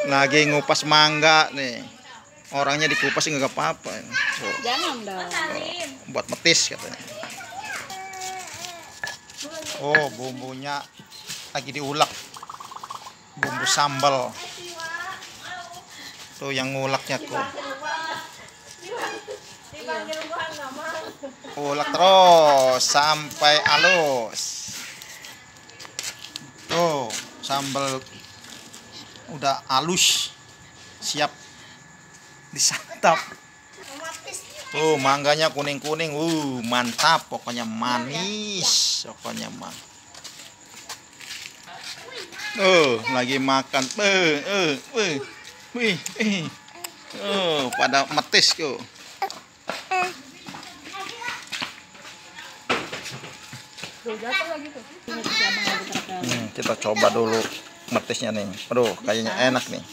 Lagi ngupas mangga nih. Orangnya dikupas nggak apa-apa. Jangan dong. Buat metis katanya. Oh, bumbunya lagi diulek. Bumbu sambal. Tuh yang nguleknya tuh. Ulek terus sampai halus. Tuh, sambal udah halus. Siap disantap. Mangganya kuning-kuning. Mantap, pokoknya manis, pokoknya mah. Lagi makan. Pada metis tuh. Kita coba dulu metisnya nih. Aduh, kayaknya enak nih.